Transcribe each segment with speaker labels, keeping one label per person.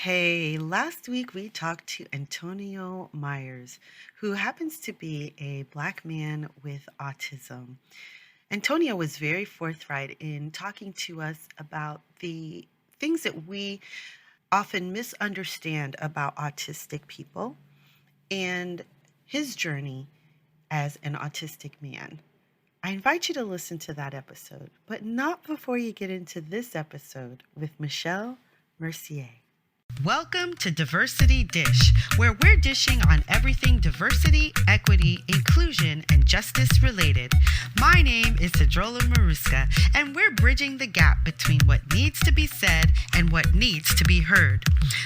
Speaker 1: Hey, last week we talked to Antonio Myers, who happens to be a Black man with autism. Antonio was very forthright in talking to us about the things that we often misunderstand about autistic people and his journey as an autistic man. I invite you to listen to that episode, but not before you get into this episode with Michelle Mercier. Welcome to Diversity Dish, where we're dishing on everything diversity, equity, inclusion, and justice related. My name is Sedruola Maruska, and we're bridging the gap between what needs to be said and what needs to be heard.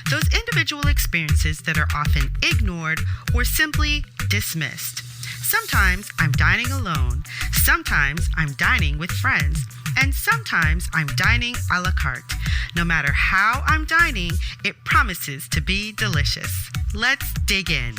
Speaker 1: Those individual experiences that are often ignored or simply dismissed. Sometimes I'm dining alone, sometimes I'm dining with friends, and sometimes I'm dining a la carte. No matter how I'm dining, it promises to be delicious. Let's dig in.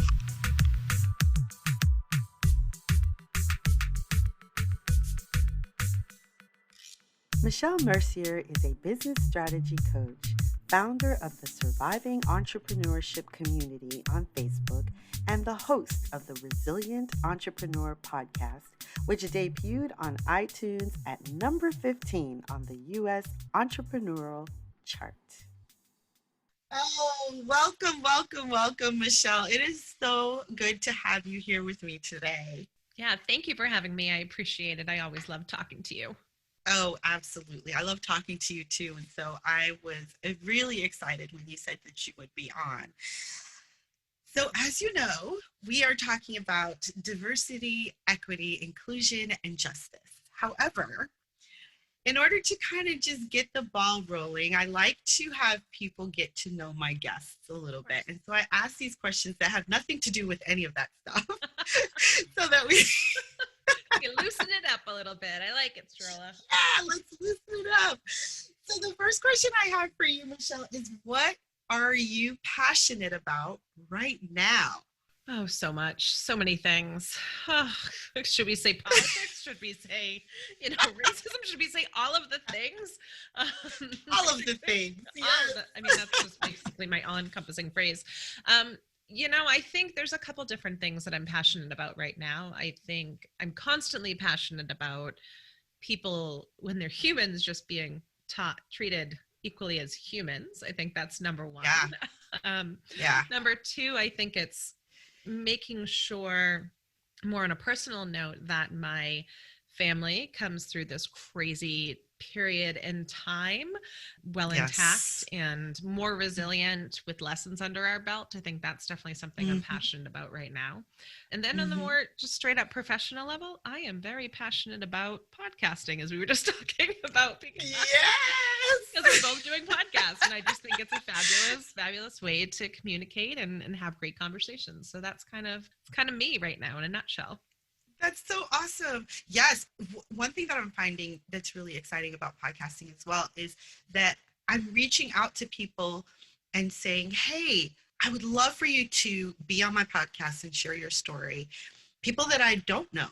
Speaker 1: Michelle Mercier is a business strategy coach, founder of the Surviving Entrepreneurship Community on Facebook, and the host of the Resilient Entrepreneur podcast, which debuted on iTunes at number 15 on the U.S. entrepreneurial chart. Oh, welcome, Michelle. It is so good to have you here with me today.
Speaker 2: Yeah, thank you for having me. I appreciate it. I always love talking to you.
Speaker 1: Oh, absolutely. I love talking to you too. And so I was really excited when you said that you would be on. So as you know, we are talking about diversity, equity, inclusion, and justice. However, in order to kind of just get the ball rolling, I like to have people get to know my guests a little bit. And so I ask these questions that have nothing to do with any of that stuff so that we...
Speaker 2: You can loosen it up a little bit. I like it, Sedruola.
Speaker 1: Yeah, let's loosen it up. So the first question I have for you, Michelle, is what are you passionate about right now?
Speaker 2: Oh, so much. So many things. Oh, should we say politics? Should we say, racism? Should we say all of the things?
Speaker 1: All of the things. Yes.
Speaker 2: That's just basically my all-encompassing phrase. I think there's a couple different things that I'm passionate about right now. I think I'm constantly passionate about people, when they're humans, just being treated equally as humans. I think that's number one.
Speaker 1: Yeah.
Speaker 2: Number two, I think it's making sure, more on a personal note, that my family comes through this crazy period in time well intact and more resilient with lessons under our belt. I think that's definitely something I'm passionate about right now. And then on the more just straight up professional level, I am very passionate about podcasting, as we were just talking about. Because we're both doing podcasts, and I just think it's a fabulous way to communicate and have great conversations. So that's kind of me right now in a nutshell.
Speaker 1: That's so awesome. Yes. One thing that I'm finding that's really exciting about podcasting as well is that I'm reaching out to people and saying, hey, I would love for you to be on my podcast and share your story. People that I don't know.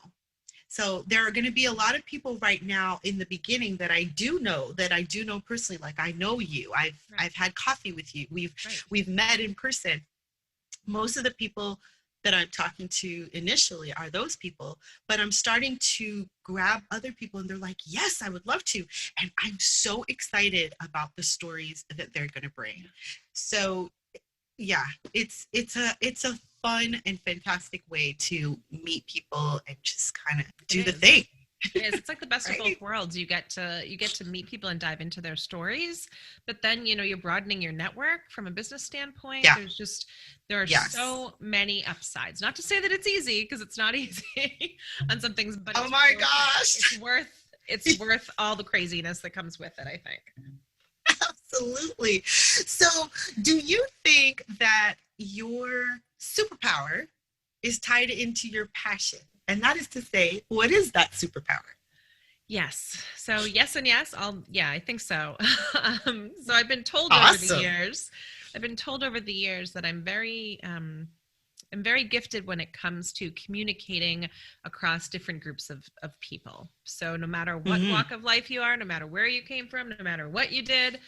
Speaker 1: So there are going to be a lot of people right now in the beginning that I do know personally. Like, I know you. I've had coffee with you. We've met in person. Most of the people that I'm talking to initially are those people, but I'm starting to grab other people and they're like, yes, I would love to. And I'm so excited about the stories that they're going to bring. So yeah, it's a fun and fantastic way to meet people and just kind of do the thing.
Speaker 2: It is. It's like the best of both worlds. You get to meet people and dive into their stories, but then you're broadening your network from a business standpoint.
Speaker 1: Yeah.
Speaker 2: There are so many upsides. Not to say that it's easy, because it's not easy on some things, but
Speaker 1: oh my gosh,
Speaker 2: it's worth all the craziness that comes with it, I think.
Speaker 1: Absolutely. So, do you think that your superpower is tied into your passion? And that is to say, what is that superpower?
Speaker 2: Yes. So yes and yes. I think so. So I've been told
Speaker 1: awesome.
Speaker 2: over the years that I'm very gifted when it comes to communicating across different groups of people. So no matter what walk of life you are, no matter where you came from, no matter what you did,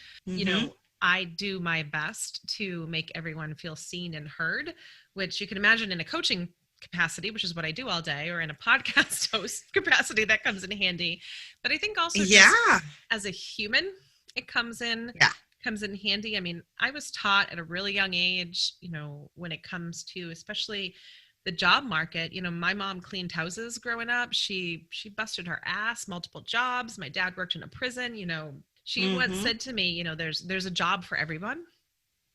Speaker 2: I do my best to make everyone feel seen and heard, which you can imagine in a coaching capacity, which is what I do all day, or in a podcast host capacity, that comes in handy. But I think also just
Speaker 1: Yeah.
Speaker 2: as a human, it
Speaker 1: Yeah.
Speaker 2: comes in handy. I mean, I was taught at a really young age, when it comes to especially the job market. My mom cleaned houses growing up. She busted her ass, multiple jobs. My dad worked in a prison. She once
Speaker 1: Mm-hmm.
Speaker 2: said to me, there's a job for everyone.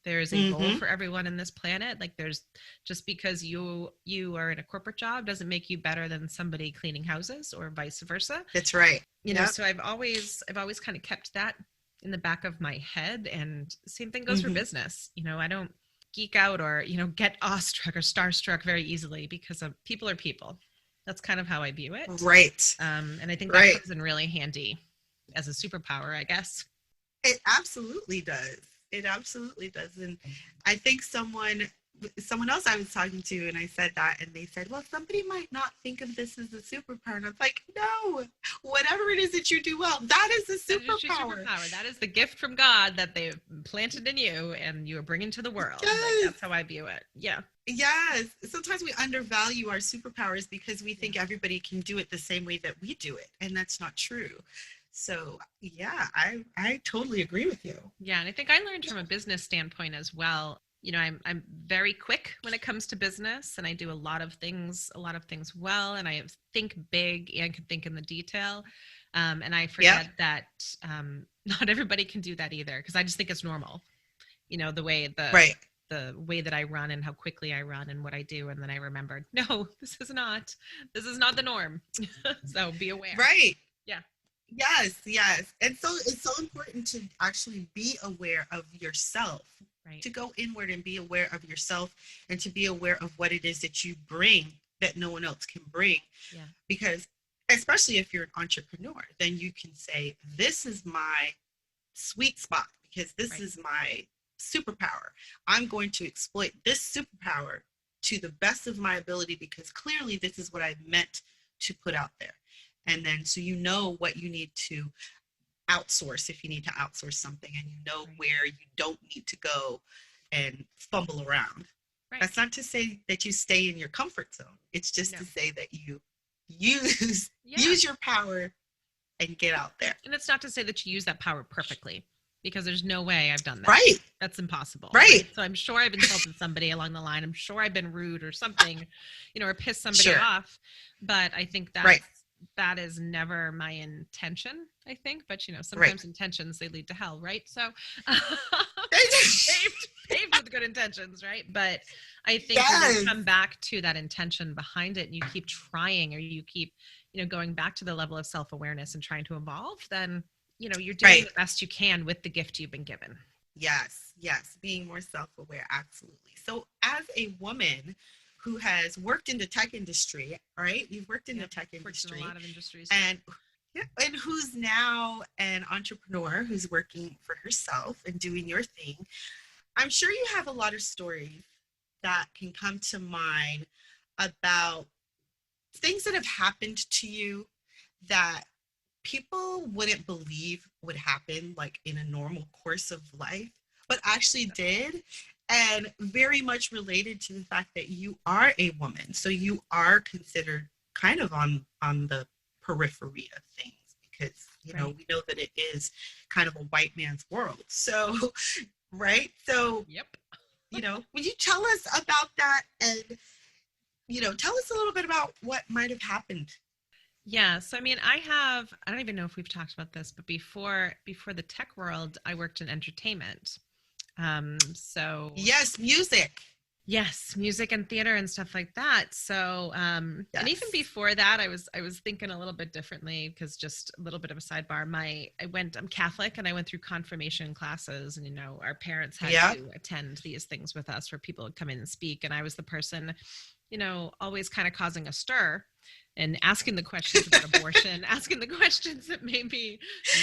Speaker 2: There's a role
Speaker 1: Mm-hmm.
Speaker 2: for everyone in this planet. Like, there's just because you are in a corporate job doesn't make you better than somebody cleaning houses or vice versa.
Speaker 1: That's right. Yep.
Speaker 2: So I've always kind of kept that in the back of my head. And same thing goes for
Speaker 1: Mm-hmm.
Speaker 2: business. I don't geek out or get awestruck or starstruck very easily, because of people are people. That's kind of how I view it.
Speaker 1: Right.
Speaker 2: And I think that
Speaker 1: Right.
Speaker 2: comes in really handy as a superpower, I guess.
Speaker 1: It absolutely does. It absolutely does. And I think someone else I was talking to, and I said that, and they said, well, somebody might not think of this as a superpower. And I was like, no, whatever it is that you do well, that is a
Speaker 2: That is your
Speaker 1: superpower.
Speaker 2: superpower. That is the gift from God that they've planted in you and you are bringing to the world. Like,
Speaker 1: Yes.
Speaker 2: that's how I view it. Yeah.
Speaker 1: Yes. Sometimes we undervalue our superpowers because we think everybody can do it the same way that we do it. And that's not true. So yeah, I totally agree with you.
Speaker 2: Yeah, and I think I learned from a business standpoint as well. I'm very quick when it comes to business, and I do a lot of things well, and I think big and can think in the detail. And I
Speaker 1: Yep.
Speaker 2: forget that not everybody can do that either, because I just think it's normal. The way
Speaker 1: Right.
Speaker 2: the way that I run and how quickly I run and what I do, and then I remembered, no, this is not the norm. So be aware.
Speaker 1: Right.
Speaker 2: Yeah.
Speaker 1: Yes, yes. And so it's so important to actually be aware of yourself,
Speaker 2: Right.
Speaker 1: to go inward and be aware of yourself, and to be aware of what it is that you bring that no one else can bring.
Speaker 2: Yeah.
Speaker 1: Because especially if you're an entrepreneur, then you can say, this is my sweet spot because this
Speaker 2: Right.
Speaker 1: is my superpower. I'm going to exploit this superpower to the best of my ability because clearly this is what I meant to put out there. And then so you know what you need to outsource if you need to outsource something, and you know
Speaker 2: Right.
Speaker 1: where you don't need to go and fumble around.
Speaker 2: Right.
Speaker 1: That's not to say that you stay in your comfort zone. It's just
Speaker 2: No.
Speaker 1: to say that you use
Speaker 2: Yeah.
Speaker 1: your power and get out there.
Speaker 2: And it's not to say that you use that power perfectly, because there's no way I've done that.
Speaker 1: Right.
Speaker 2: That's impossible.
Speaker 1: Right.
Speaker 2: So I'm sure I've insulted somebody along the line. I'm sure I've been rude or something, or pissed somebody
Speaker 1: Sure.
Speaker 2: off. But I think
Speaker 1: Right.
Speaker 2: that is never my intention, I think. But sometimes
Speaker 1: Right.
Speaker 2: intentions, they lead to hell, right? So
Speaker 1: Yes.
Speaker 2: paved with good intentions, right? But I think when you come back to that intention behind it and you keep trying, or you keep, going back to the level of self-awareness and trying to evolve, then, you're doing
Speaker 1: Right.
Speaker 2: the best you can with the gift you've been given.
Speaker 1: Yes, yes, being more self-aware, absolutely. So as a woman who has worked in the tech industry, right? You've worked in the tech
Speaker 2: Worked in
Speaker 1: industry,
Speaker 2: a lot of industries.
Speaker 1: and yeah, and who's now an entrepreneur who's working for herself and doing your thing. I'm sure you have a lot of stories that can come to mind about things that have happened to you that people wouldn't believe would happen like in a normal course of life, but actually did, and very much related to the fact that you are a woman. So you are considered kind of on the periphery of things because
Speaker 2: Right.
Speaker 1: we know that it is kind of a white man's world. So right. So
Speaker 2: Yep.
Speaker 1: would you tell us about that, and tell us a little bit about what might have happened.
Speaker 2: Yeah. So I mean, I don't even know if we've talked about this, but before the tech world, I worked in entertainment. So
Speaker 1: Yes, music.
Speaker 2: yes, music and theater and stuff like that. So and even
Speaker 1: Yes.
Speaker 2: before that, I was thinking a little bit differently, because just a little bit of a sidebar. I'm Catholic, and I went through confirmation classes, and our parents had
Speaker 1: Yeah.
Speaker 2: to attend these things with us where people would come in and speak, and I was the person, always kind of causing a stir and asking the questions about abortion, asking the questions that maybe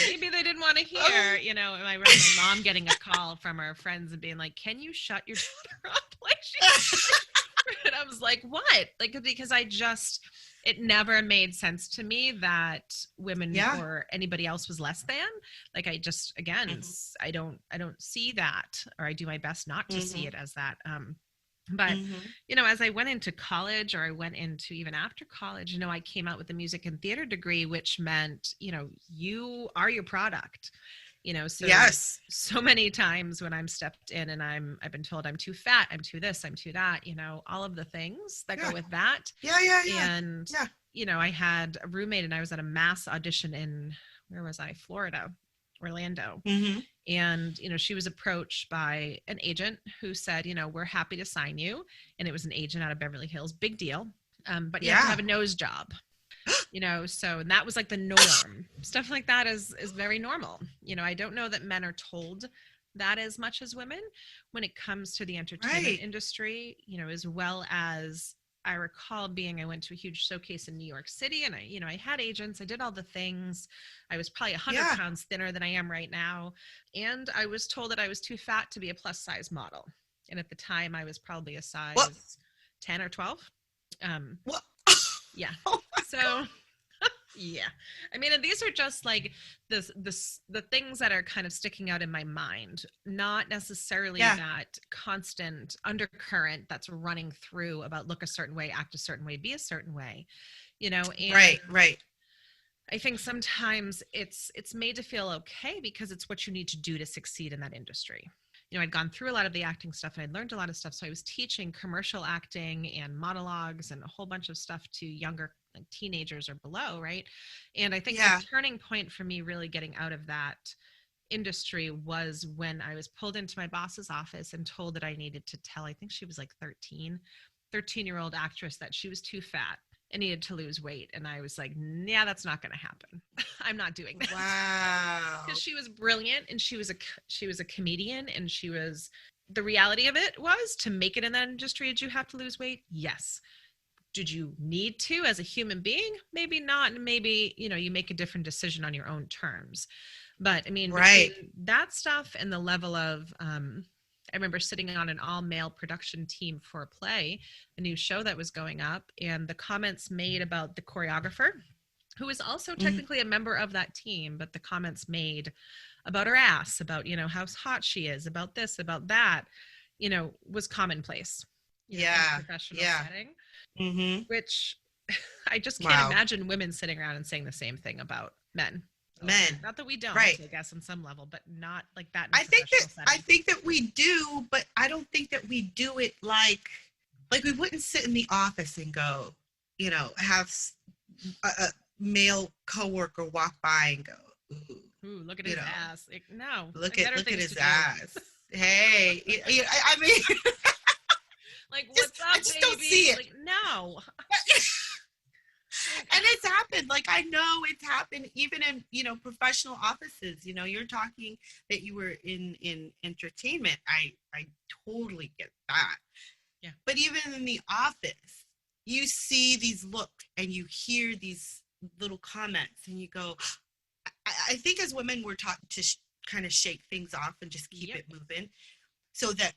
Speaker 2: they didn't want to hear. And I remember my mom getting a call from her friends and being like, "Can you shut your daughter up?" Like, and I was like, "What?" Like, because It never made sense to me that women
Speaker 1: Yeah.
Speaker 2: or anybody else was less than. Like I just, again,
Speaker 1: Mhm.
Speaker 2: I don't see that, or I do my best not to see
Speaker 1: Mhm.
Speaker 2: it as that. But
Speaker 1: Mhm.
Speaker 2: as I went into college, or I went into even after college, I came out with a music and theater degree, which meant, you are your product. So
Speaker 1: Yes.
Speaker 2: many times when I'm stepped in and I've been told I'm too fat, I'm too this, I'm too that, all of the things that go
Speaker 1: Yeah.
Speaker 2: with that.
Speaker 1: Yeah. Yeah. Yeah.
Speaker 2: And
Speaker 1: Yeah.
Speaker 2: I had a roommate, and I was at a mass audition in, where was I, Florida, Orlando.
Speaker 1: Mhm.
Speaker 2: And she was approached by an agent who said, we're happy to sign you. And it was an agent out of Beverly Hills, big deal. But you have to
Speaker 1: Yeah.
Speaker 2: have a nose job. So, and that was like the norm. Stuff like that is very normal. I don't know that men are told that as much as women when it comes to the entertainment
Speaker 1: Right.
Speaker 2: industry, as well as I recall I went to a huge showcase in New York City, and I had agents, I did all the things. I was probably 100
Speaker 1: Yeah.
Speaker 2: pounds thinner than I am right now. And I was told that I was too fat to be a plus size model. And at the time I was probably a
Speaker 1: What?
Speaker 2: size 10 or 12. Um,
Speaker 1: What?
Speaker 2: yeah.
Speaker 1: Oh my
Speaker 2: So yeah. I mean, and these are just like the things that are kind of sticking out in my mind, not necessarily
Speaker 1: Yeah.
Speaker 2: that constant undercurrent that's running through about look a certain way, act a certain way, be a certain way, and
Speaker 1: Right. Right.
Speaker 2: I think sometimes it's made to feel okay because it's what you need to do to succeed in that industry. I'd gone through a lot of the acting stuff, and I'd learned a lot of stuff. So I was teaching commercial acting and monologues and a whole bunch of stuff to younger, like teenagers or below, right? And I think the
Speaker 1: Yeah.
Speaker 2: turning point for me really getting out of that industry was when I was pulled into my boss's office and told that I needed to tell, I think she was like 13-year-old actress, that she was too fat and needed to lose weight. And I was like, yeah, that's not going to happen. I'm not doing that. Because
Speaker 1: Wow.
Speaker 2: she was brilliant, and she was a comedian, and she was, the reality of it was, to make it in that industry, did you have to lose weight? Yes. Did you need to as a human being? Maybe not. And maybe you make a different decision on your own terms. But I mean, between
Speaker 1: Right.
Speaker 2: that stuff and the level of I remember sitting on an all male production team for a play, a new show that was going up, and the comments made about the choreographer, who is also
Speaker 1: Mhm.
Speaker 2: technically a member of that team, but the comments made about her ass, about, how hot she is, about this, about that, was commonplace, in a
Speaker 1: Yeah.
Speaker 2: professional
Speaker 1: Yeah.
Speaker 2: setting,
Speaker 1: Mhm.
Speaker 2: which I just can't
Speaker 1: Wow.
Speaker 2: imagine women sitting around and saying the same thing about men. Also,
Speaker 1: Men.
Speaker 2: not that we don't,
Speaker 1: Right.
Speaker 2: I guess, on some level, but not like that in a
Speaker 1: I think that
Speaker 2: professional
Speaker 1: I
Speaker 2: setting.
Speaker 1: think that we do, but I don't think that we do it like we wouldn't sit in the office and go, have a male coworker walk by and go, ooh,
Speaker 2: Ooh, look at
Speaker 1: you
Speaker 2: his
Speaker 1: know,
Speaker 2: ass. Like, no,
Speaker 1: look
Speaker 2: like
Speaker 1: at
Speaker 2: better
Speaker 1: look at
Speaker 2: things to
Speaker 1: his
Speaker 2: do.
Speaker 1: ass. Hey, I mean,
Speaker 2: Like,
Speaker 1: just
Speaker 2: what's
Speaker 1: I
Speaker 2: up,
Speaker 1: just don't see
Speaker 2: baby?
Speaker 1: it.
Speaker 2: Like, no. Like,
Speaker 1: And it's happened. Like I know it's happened even in professional offices. You're talking that you were in entertainment. I totally get that.
Speaker 2: yeah.
Speaker 1: But even in the office, you see these looks and you hear these little comments, and you go, I think as women we're taught to kind of shake things off and just keep
Speaker 2: Yep.
Speaker 1: it moving, so that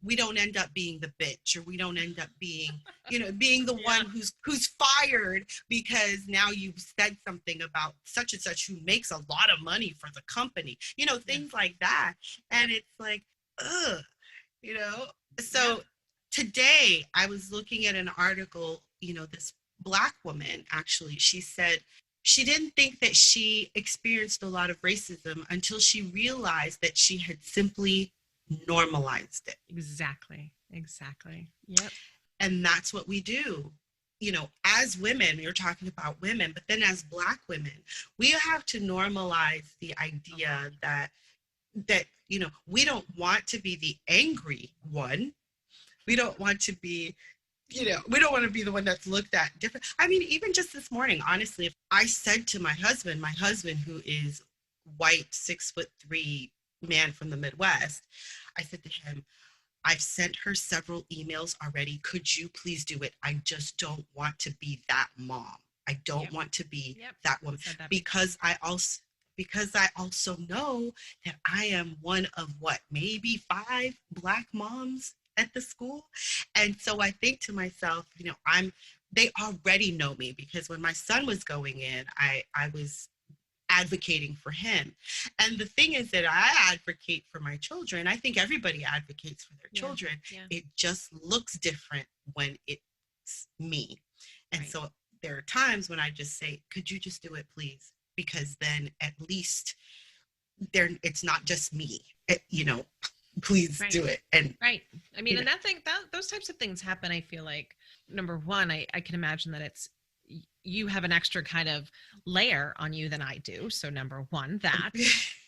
Speaker 1: we don't end up being the bitch, or we don't end up being the
Speaker 2: Yeah.
Speaker 1: one who's fired because now you've said something about such and such who makes a lot of money for the company,
Speaker 2: Yeah.
Speaker 1: things like that.
Speaker 2: Yep.
Speaker 1: And it's like, ugh, you know
Speaker 2: Yeah.
Speaker 1: so today I was looking at an article. This black woman, actually, she said she didn't think that she experienced a lot of racism until she realized that she had simply normalized it.
Speaker 2: Exactly. Exactly. Yep.
Speaker 1: And that's what we do. As women, you're talking about women, but then as black women, we have to normalize the
Speaker 2: A lot.
Speaker 1: idea that we don't want to be the angry one. We don't want to be we don't want to be the one that's looked at different. I mean, even just this morning, honestly, if I said to my husband who is white, 6'3" man from the Midwest, I said to him, I've sent her several emails already. Could you please do it? I just don't want to be that mom. I don't
Speaker 2: Yep.
Speaker 1: want to be
Speaker 2: Yep.
Speaker 1: that woman,
Speaker 2: Said that before.
Speaker 1: because I also know that I am one of what, maybe five black moms at the school. And so I think to myself, they already know me because when my son was going in, I was advocating for him. And the thing is that I advocate for my children. I think everybody advocates for their
Speaker 2: Yeah.
Speaker 1: children.
Speaker 2: Yeah.
Speaker 1: It just looks different when it's me. And
Speaker 2: Right.
Speaker 1: so there are times when I just say, could you just do it, please? Because then at least it's not just me. Please
Speaker 2: Right.
Speaker 1: do it. And
Speaker 2: Right. I mean,
Speaker 1: you know,
Speaker 2: and that those types of things happen. I feel like number one, I can imagine that you have an extra kind of layer on you than I do. So number one, that.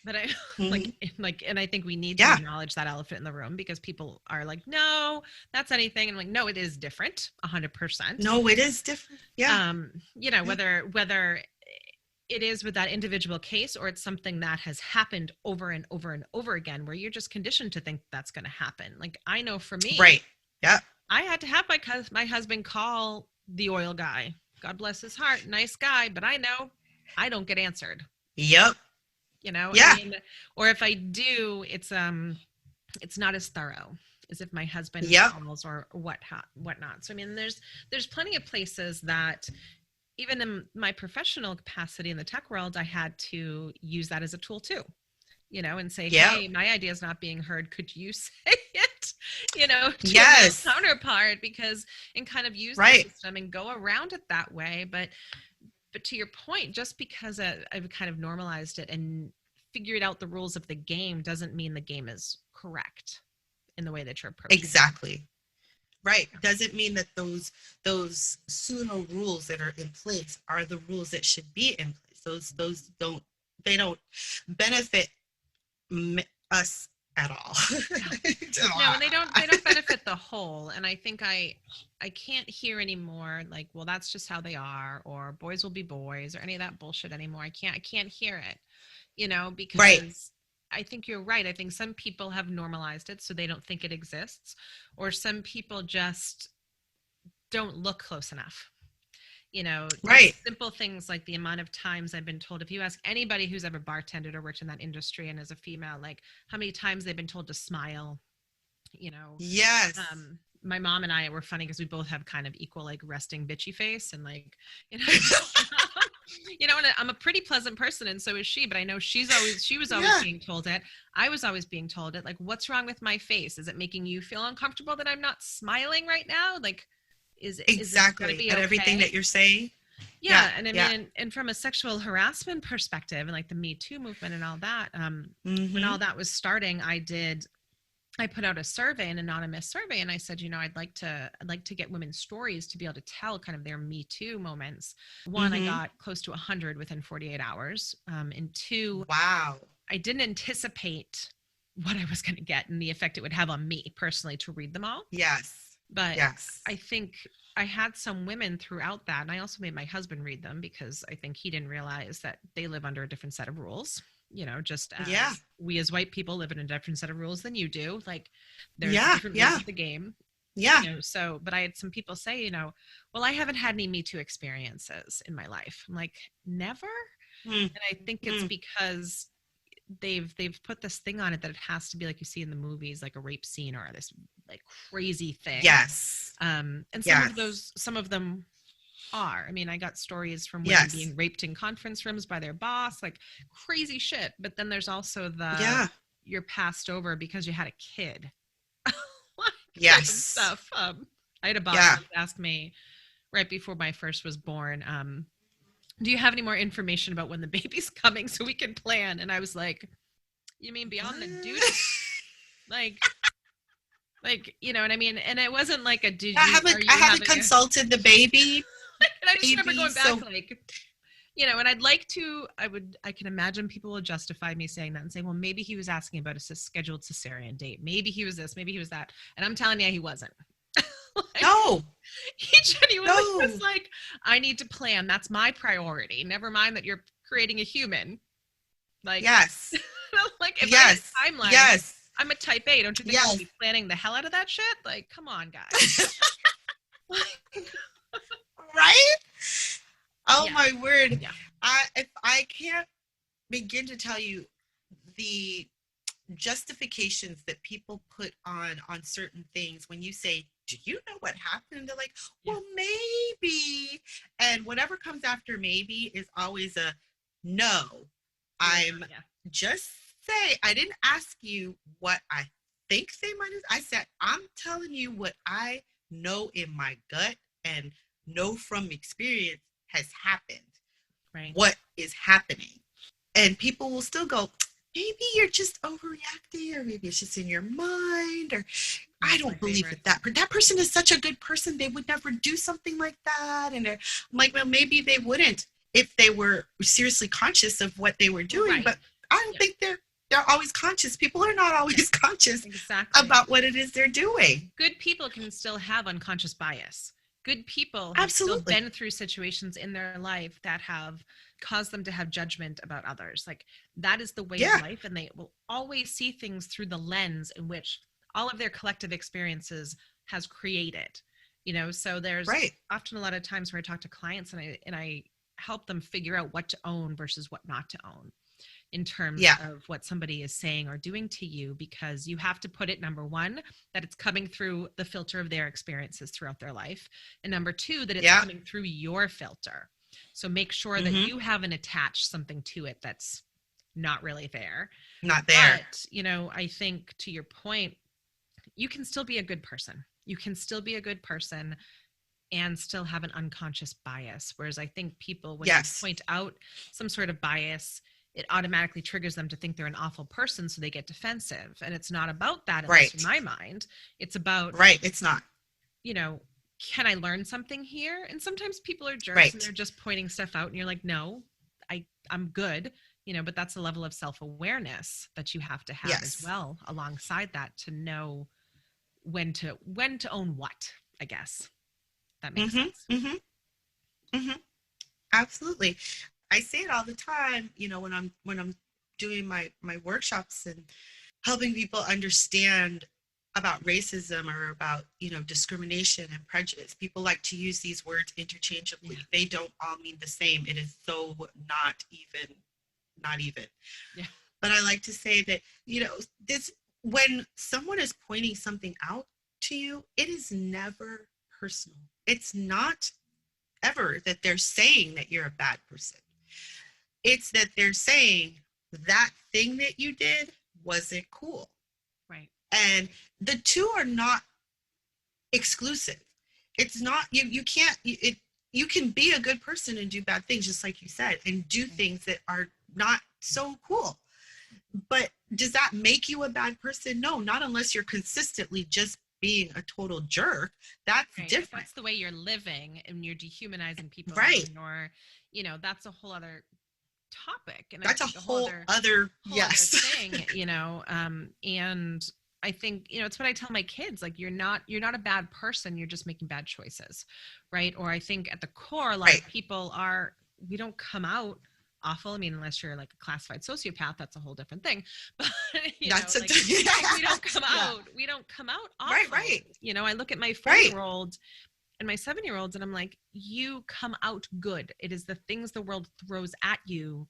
Speaker 2: But I
Speaker 1: mm-hmm.
Speaker 2: and I think we need to
Speaker 1: Yeah.
Speaker 2: acknowledge that elephant in the room because people are like, no, that's anything. And I'm like, no, it is different, 100%.
Speaker 1: No, it is different. Yeah. Yeah.
Speaker 2: Whether it is with that individual case or it's something that has happened over and over and over again where you're just conditioned to think that's going to happen. Like I know for me,
Speaker 1: Right. Yeah.
Speaker 2: I had to have my husband call the oil guy. God bless his heart, nice guy, but I know I don't get answered.
Speaker 1: Yep.
Speaker 2: I
Speaker 1: Yeah.
Speaker 2: mean, or if I do, it's not as thorough as if my husband
Speaker 1: Yep.
Speaker 2: calls or whatnot. So I mean, there's plenty of places that even in my professional capacity in the tech world, I had to use that as a tool too, and say,
Speaker 1: Yep.
Speaker 2: hey, my idea is not being heard. Could you say it, to a male
Speaker 1: Yes.
Speaker 2: counterpart? And kind of use the
Speaker 1: Right.
Speaker 2: system and go around it that way. But to your point, just because I've kind of normalized it and figured out the rules of the game doesn't mean the game is correct in the way that you're approaching it.
Speaker 1: Exactly. Right. Doesn't mean that those pseudo rules that are in place are the rules that should be in place. Those don't benefit us at all.
Speaker 2: No, and they don't benefit the whole. And I think I can't hear anymore like, well, that's just how they are, or boys will be boys, or any of that bullshit anymore. I can't hear it,
Speaker 1: Right.
Speaker 2: because I think you're right. I think some people have normalized it so they don't think it exists, or some people just don't look close enough.
Speaker 1: Right.
Speaker 2: Simple things like the amount of times I've been told, if you ask anybody who's ever bartended or worked in that industry and as a female, like how many times they've been told to smile, you know,
Speaker 1: Yes.
Speaker 2: my mom and I were funny because we both have kind of equal like resting bitchy face and like, and I'm a pretty pleasant person and so is she, but I know she was always
Speaker 1: Yeah.
Speaker 2: being told it. I was always being told it. Like, what's wrong with my face? Is it making you feel uncomfortable that I'm not smiling right now? Like, is it gonna
Speaker 1: Exactly.
Speaker 2: be
Speaker 1: And everything
Speaker 2: okay?
Speaker 1: that you're saying. Yeah.
Speaker 2: Yeah, and I
Speaker 1: Yeah.
Speaker 2: mean, and from a sexual harassment perspective and like the Me Too movement and all that, when
Speaker 1: Mm-hmm.
Speaker 2: all that was starting, I put out a survey, an anonymous survey, and I said, I'd like to get women's stories to be able to tell kind of their Me Too moments. One, I
Speaker 1: Mm-hmm.
Speaker 2: got close to 100 within 48 hours. And two,
Speaker 1: Wow.
Speaker 2: I didn't anticipate what I was going to get and the effect it would have on me personally to read them all.
Speaker 1: Yes.
Speaker 2: But
Speaker 1: Yes.
Speaker 2: I think I had some women throughout that, and I also made my husband read them because I think he didn't realize that they live under a different set of rules. Just
Speaker 1: Yeah.
Speaker 2: as we as white people live in a different set of rules than you do. Like there's
Speaker 1: Yeah.
Speaker 2: different rules
Speaker 1: Yeah.
Speaker 2: of the game.
Speaker 1: Yeah.
Speaker 2: So but I had some people say, well, I haven't had any Me Too experiences in my life. I'm like, never.
Speaker 1: Mm,
Speaker 2: And I think it's
Speaker 1: mm.
Speaker 2: because they've put this thing on it that it has to be like you see in the movies, like a rape scene or this like crazy thing.
Speaker 1: Yes.
Speaker 2: And
Speaker 1: Yes.
Speaker 2: some of them are. I mean, I got stories from women
Speaker 1: Yes.
Speaker 2: being raped in conference rooms by their boss, like crazy shit. But then there's also the
Speaker 1: Yeah.
Speaker 2: you're passed over because you had a kid, type of
Speaker 1: Yes.
Speaker 2: stuff. I had a boss
Speaker 1: Yeah.
Speaker 2: once ask me right before my first was born, do you have any more information about when the baby's coming so we can plan? And I was like, you mean beyond the due
Speaker 1: What?
Speaker 2: date? Like, what I mean? And it wasn't like a, are
Speaker 1: I
Speaker 2: you
Speaker 1: haven't
Speaker 2: having a,
Speaker 1: consulted the baby.
Speaker 2: and I just remember
Speaker 1: Baby.
Speaker 2: going back
Speaker 1: So
Speaker 2: like, and I'd like to, I can imagine people will justify me saying that and saying, well, maybe he was asking about a scheduled cesarean date. Maybe he was this, maybe he was that. And I'm telling you, he wasn't. Like,
Speaker 1: no.
Speaker 2: he genuinely
Speaker 1: No.
Speaker 2: was like, I need to plan. That's my priority. Never mind that you're creating a human. Like,
Speaker 1: Yes.
Speaker 2: like if I had
Speaker 1: Yes.
Speaker 2: a timeline,
Speaker 1: Yes.
Speaker 2: I'm a type A. Don't you think I would
Speaker 1: Yes.
Speaker 2: be planning the hell out of that shit? Like, come on, guys.
Speaker 1: Right? Oh
Speaker 2: Yeah.
Speaker 1: my word.
Speaker 2: Yeah.
Speaker 1: If I can't begin to tell you the justifications that people put on certain things when you say, do you know what happened? They're like,
Speaker 2: Yeah.
Speaker 1: well, maybe. And whatever comes after maybe is always a no.
Speaker 2: Yeah.
Speaker 1: I'm
Speaker 2: Yeah.
Speaker 1: just say I didn't ask you what I think they might have. I said, I'm telling you what I know in my gut and know from experience has happened.
Speaker 2: Right.
Speaker 1: What is happening? And people will still go, maybe you're just overreacting, or maybe it's just in your mind, or I
Speaker 2: That's my
Speaker 1: don't believe
Speaker 2: favorite.
Speaker 1: that that person is such a good person. They would never do something like that. And I'm like, well, maybe they wouldn't if they were seriously conscious of what they were doing.
Speaker 2: Right.
Speaker 1: But I don't
Speaker 2: Yeah.
Speaker 1: think they're always conscious. People are not
Speaker 2: Yeah.
Speaker 1: always conscious
Speaker 2: Exactly.
Speaker 1: about what it is they're doing.
Speaker 2: Good people can still have unconscious bias. Good people have still
Speaker 1: Absolutely.
Speaker 2: been through situations in their life that have caused them to have judgment about others. Like that is the way of
Speaker 1: Yeah.
Speaker 2: life, and they will always see things through the lens in which all of their collective experiences has created. So there's
Speaker 1: Right.
Speaker 2: often a lot of times where I talk to clients and I help them figure out what to own versus what not to own in terms
Speaker 1: Yeah.
Speaker 2: of what somebody is saying or doing to you, because you have to put it, number one, that it's coming through the filter of their experiences throughout their life, and number two, that it's
Speaker 1: Yeah.
Speaker 2: coming through your filter. So make sure that
Speaker 1: Mm-hmm.
Speaker 2: you haven't attached something to it that's not really there.
Speaker 1: Not there.
Speaker 2: But I think, to your point, you can still be a good person. You can still be a good person and still have an unconscious bias. Whereas I think people, when you
Speaker 1: Yes.
Speaker 2: point out some sort of bias, it automatically triggers them to think they're an awful person. So they get defensive. And it's not about that, at least in
Speaker 1: Right.
Speaker 2: my mind. It's about,
Speaker 1: Right. It's not.
Speaker 2: you know, can I learn something here? And sometimes people are jerks and
Speaker 1: Right.
Speaker 2: they're just pointing stuff out and you're like, no, I'm good, but that's a level of self-awareness that you have to have as
Speaker 1: Yes.
Speaker 2: well alongside that, to know when to own what, I guess. That makes sense.
Speaker 1: Mm-hmm. Mm-hmm. Mm-hmm. Absolutely. I say it all the time, when I'm doing my workshops and helping people understand about racism or about, discrimination and prejudice. People like to use these words interchangeably.
Speaker 2: Yeah.
Speaker 1: They don't all mean the same. It is so not even.
Speaker 2: Yeah.
Speaker 1: But I like to say that, this when someone is pointing something out to you, it is never personal. It's not ever that they're saying that you're a bad person. It's that they're saying that thing that you did wasn't cool.
Speaker 2: Right.
Speaker 1: And the two are not exclusive. It's not, you can't you can be a good person and do bad things, just like you said, and do
Speaker 2: Right.
Speaker 1: things that are not so cool. But does that make you a bad person? No, not unless you're consistently just being a total jerk. That's
Speaker 2: Right. If
Speaker 1: different.
Speaker 2: that's the way you're living and you're dehumanizing people,
Speaker 1: Right.
Speaker 2: and you're, that's a whole other topic. And I
Speaker 1: That's a
Speaker 2: think a whole
Speaker 1: whole
Speaker 2: other
Speaker 1: other,
Speaker 2: whole other
Speaker 1: yes.
Speaker 2: thing, and I think, it's what I tell my kids, like, you're not a bad person, you're just making bad choices. Right. Or I think at the core, a lot
Speaker 1: Right.
Speaker 2: of people are, we don't come out awful. I mean, unless you're like a classified sociopath, that's a whole different thing. But
Speaker 1: That's a
Speaker 2: like, we don't come
Speaker 1: yeah.
Speaker 2: out,
Speaker 1: Right,
Speaker 2: awful.
Speaker 1: right.
Speaker 2: I look at my 4 year
Speaker 1: Right.
Speaker 2: old and my 7 year olds, and I'm like, you come out good. It is the things the world throws at you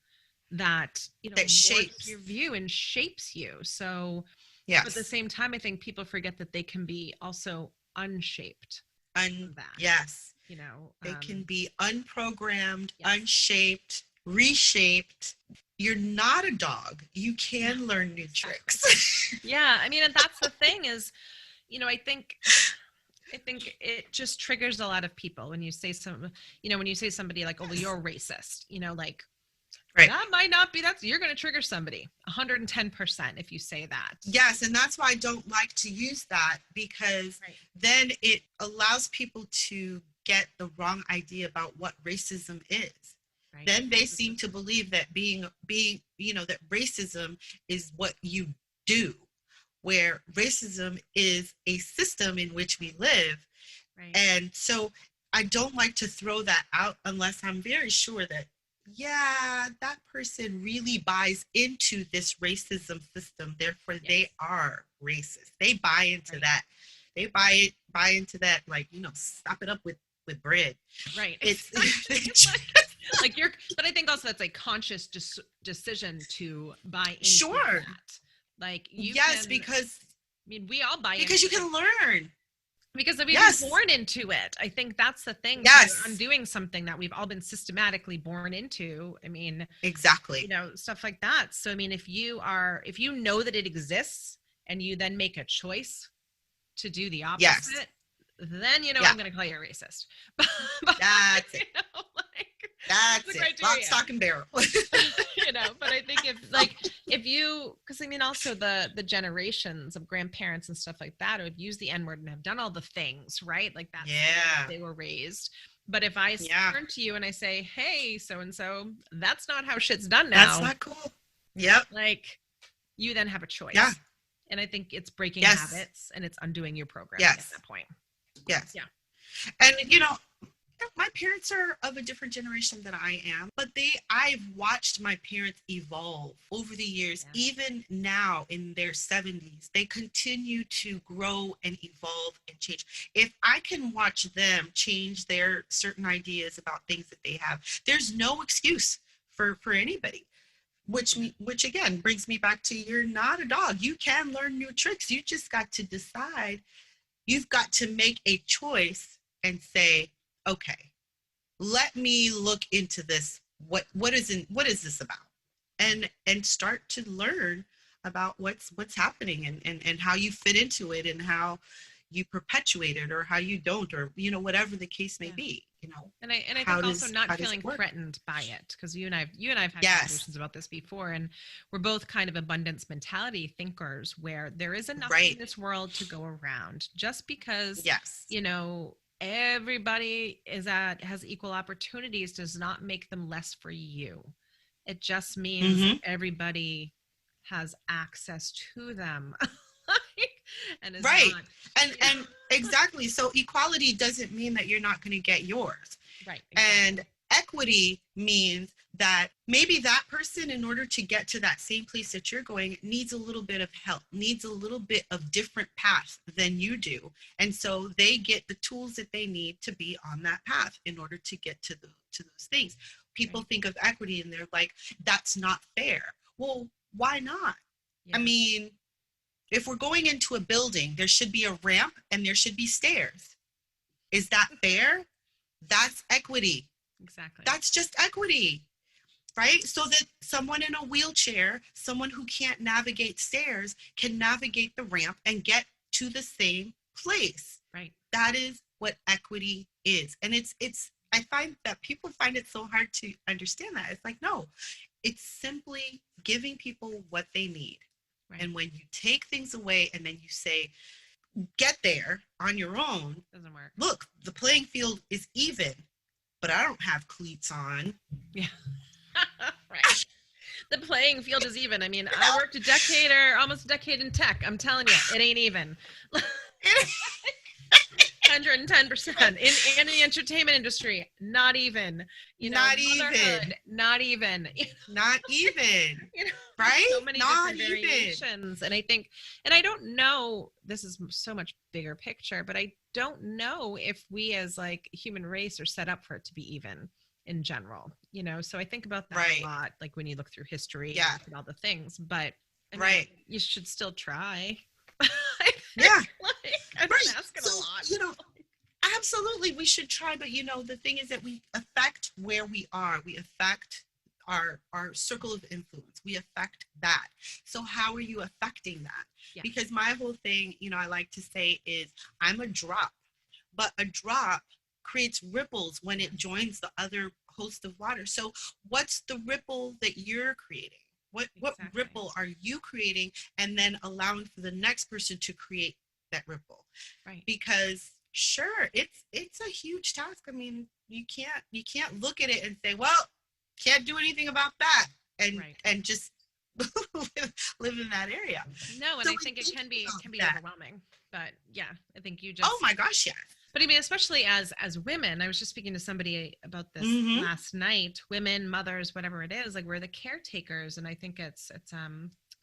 Speaker 2: that,
Speaker 1: That
Speaker 2: morphs
Speaker 1: shapes.
Speaker 2: your view and shapes you. So, but at the
Speaker 1: Yes.
Speaker 2: same time, I think people forget that they can be also unshaped from that.
Speaker 1: Yes.
Speaker 2: You know,
Speaker 1: They can
Speaker 2: um,
Speaker 1: be unprogrammed,
Speaker 2: yes,
Speaker 1: unshaped, reshaped. You're not a dog. You
Speaker 2: no,
Speaker 1: can learn new
Speaker 2: exactly.
Speaker 1: tricks.
Speaker 2: Yeah, I mean, and that's the thing is, I think it just triggers a lot of people when you say when you say somebody like, oh, well,
Speaker 1: Yes.
Speaker 2: you're racist, like,
Speaker 1: Right.
Speaker 2: that might not be, you're going to trigger somebody 110% if you say that.
Speaker 1: Yes. And that's why I don't like to use that, because
Speaker 2: Right.
Speaker 1: then it allows people to get the wrong idea about what racism is.
Speaker 2: Right.
Speaker 1: Then they
Speaker 2: Mhm.
Speaker 1: seem to believe that that racism is what you do, where racism is a system in which we live.
Speaker 2: Right.
Speaker 1: And so I don't like to throw that out unless I'm very sure that, yeah, that person really buys into this racism system. Therefore,
Speaker 2: Yes.
Speaker 1: they are racist. They buy into
Speaker 2: Right.
Speaker 1: that. They buy into that, like, stop it up with bread.
Speaker 2: Right.
Speaker 1: It's
Speaker 2: Exactly. But I think also that's a conscious decision to buy into
Speaker 1: sure.
Speaker 2: that. Like you
Speaker 1: Yes,
Speaker 2: can, I mean, we all buy
Speaker 1: because
Speaker 2: into
Speaker 1: you
Speaker 2: it
Speaker 1: can learn.
Speaker 2: because we've been
Speaker 1: Yes.
Speaker 2: born into it. I think that's the thing. So you're
Speaker 1: Yes.
Speaker 2: undoing something that we've all been systematically born into. I mean,
Speaker 1: Exactly.
Speaker 2: stuff like that. So I mean, if you know that it exists and you then make a choice to do the
Speaker 1: Yes.
Speaker 2: opposite, then
Speaker 1: Yeah.
Speaker 2: I'm going to call you a racist. But
Speaker 1: That's it.
Speaker 2: like the
Speaker 1: That's it. Lock,
Speaker 2: criteria.
Speaker 1: stock, and barrel.
Speaker 2: But I think if you, because I mean, also the generations of grandparents and stuff like that who have used the N word and have done all the things, right? Like that's the way that
Speaker 1: Yeah.
Speaker 2: they were raised. But if I
Speaker 1: Yeah.
Speaker 2: turn to you and I say, hey, so and so, that's not how shit's done
Speaker 1: That's
Speaker 2: now.
Speaker 1: not cool. Yep.
Speaker 2: Like you then have a
Speaker 1: Yeah.
Speaker 2: choice. And I think it's breaking
Speaker 1: Yes.
Speaker 2: habits and it's undoing your programming at
Speaker 1: Yes.
Speaker 2: that point.
Speaker 1: Yes.
Speaker 2: Yeah.
Speaker 1: And my parents are of a different generation than I am, but I've watched my parents evolve over the years.
Speaker 2: Yeah.
Speaker 1: Even now in their 70s, they continue to grow and evolve and change. If I can watch them change their certain ideas about things that they have, there's no excuse for anybody. Which again brings me back to, you're not a dog. You can learn new tricks. You just got to decide. You've got to make a choice and say, okay, let me look into this. What is this about? And start to learn about what's happening, and how you fit into it, and how you perpetuate it, or how you don't, or whatever the case may
Speaker 2: Yeah.
Speaker 1: be.
Speaker 2: And I
Speaker 1: how
Speaker 2: think also
Speaker 1: does
Speaker 2: not
Speaker 1: how does
Speaker 2: feeling
Speaker 1: it work?
Speaker 2: threatened by it, because you and I've had
Speaker 1: Yes.
Speaker 2: conversations about this before, and we're both kind of abundance mentality thinkers, where there is enough in
Speaker 1: Right.
Speaker 2: this world to go around. Just because
Speaker 1: Yes.
Speaker 2: everybody has equal opportunities does not make them less for you. It just means
Speaker 1: Mm-hmm.
Speaker 2: everybody has access to them. And is
Speaker 1: Right.
Speaker 2: not,
Speaker 1: And exactly. So equality doesn't mean that you're not going to get yours.
Speaker 2: right, exactly.
Speaker 1: And equity means that maybe that person, in order to get to that same place that you're going, needs a little bit of help, needs a little bit of different path than you do. And so they get the tools that they need to be on that path in order to get to those things. People
Speaker 2: Right.
Speaker 1: think of equity and they're like, that's not fair. Well, why not? I
Speaker 2: Yeah,
Speaker 1: mean, if we're going into a building, there should be a ramp and there should be stairs. Is that fair? That's equity.
Speaker 2: exactly.
Speaker 1: That's just equity, right? So that someone in a wheelchair, someone who can't navigate stairs, can navigate the ramp and get to the same place.
Speaker 2: Right.
Speaker 1: That is what equity is. And I find that people find it so hard to understand that. It's like, no, it's simply giving people what they need.
Speaker 2: Right.
Speaker 1: And when you take things away and then you say, get there on your own,
Speaker 2: Doesn't work.
Speaker 1: look, the playing field is even, but I don't have cleats on.
Speaker 2: Yeah. Right. The playing field is even. I mean,
Speaker 1: You
Speaker 2: I
Speaker 1: know?
Speaker 2: worked a decade or almost a decade in tech. I'm telling you, it ain't even. 110% in the entertainment industry, not even.
Speaker 1: Not
Speaker 2: Motherhood,
Speaker 1: even.
Speaker 2: not even.
Speaker 1: Not even.
Speaker 2: you know,
Speaker 1: Right?
Speaker 2: so many
Speaker 1: Not
Speaker 2: different
Speaker 1: even.
Speaker 2: variations. And I think, and I don't know, this is so much bigger picture, but I don't know if we as like human race are set up for it to be even in general. So I think about that
Speaker 1: Right.
Speaker 2: a lot, like when you look through history
Speaker 1: Yeah.
Speaker 2: and all the things, but I mean,
Speaker 1: Right.
Speaker 2: you should still try.
Speaker 1: Yeah.
Speaker 2: Like, I'm
Speaker 1: Right.
Speaker 2: asking
Speaker 1: So,
Speaker 2: a lot.
Speaker 1: absolutely we should try, but the thing is that we affect where we are. We affect our circle of influence. We affect that. So how are you affecting that?
Speaker 2: Yeah.
Speaker 1: Because my whole thing, I like to say is, I'm a drop, but a drop creates ripples when it joins the other host of water. So what's the ripple that you're creating? What
Speaker 2: Exactly.
Speaker 1: ripple are you creating, and then allowing for the next person to create that ripple?
Speaker 2: Right.
Speaker 1: Because sure, it's a huge task. I mean, you can't look at it and say, well, can't do anything about that, and
Speaker 2: Right.
Speaker 1: and just live in that area.
Speaker 2: No, and
Speaker 1: So
Speaker 2: I
Speaker 1: we
Speaker 2: think it
Speaker 1: think
Speaker 2: can be
Speaker 1: about that.
Speaker 2: overwhelming. But yeah, I think you
Speaker 1: Oh
Speaker 2: just
Speaker 1: my gosh, yes.
Speaker 2: But I mean, especially as women, I was just speaking to somebody about this
Speaker 1: Mm-hmm.
Speaker 2: last night. Women, mothers, whatever it is, like we're the caretakers, and I think it's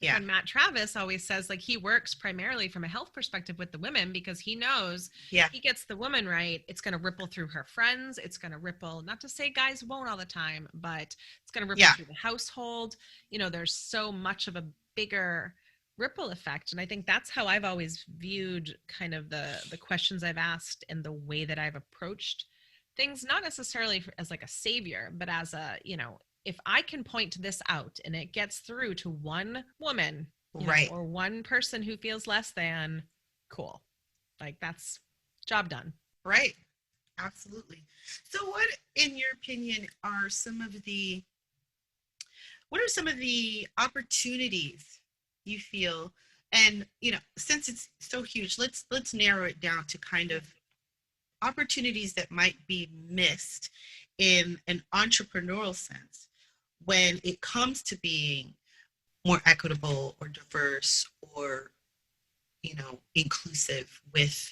Speaker 1: Yeah.
Speaker 2: when Matt Travis always says, like, he works primarily from a health perspective with the women because he knows
Speaker 1: Yeah.
Speaker 2: he gets the woman right, it's going to ripple through her friends. It's going to ripple, not to say guys won't all the time, but it's going to ripple
Speaker 1: Yeah.
Speaker 2: through the household. There's so much of a bigger ripple effect. And I think that's how I've always viewed kind of the questions I've asked and the way that I've approached things, not necessarily as like a savior, but as a, if I can point this out and it gets through to one woman,
Speaker 1: Right.
Speaker 2: or one person who feels less than, cool. Like that's job done.
Speaker 1: Right. Absolutely. So what, in your opinion, what are some of the opportunities you feel? And, since it's so huge, let's narrow it down to kind of opportunities that might be missed in an entrepreneurial sense when it comes to being more equitable or diverse or, inclusive with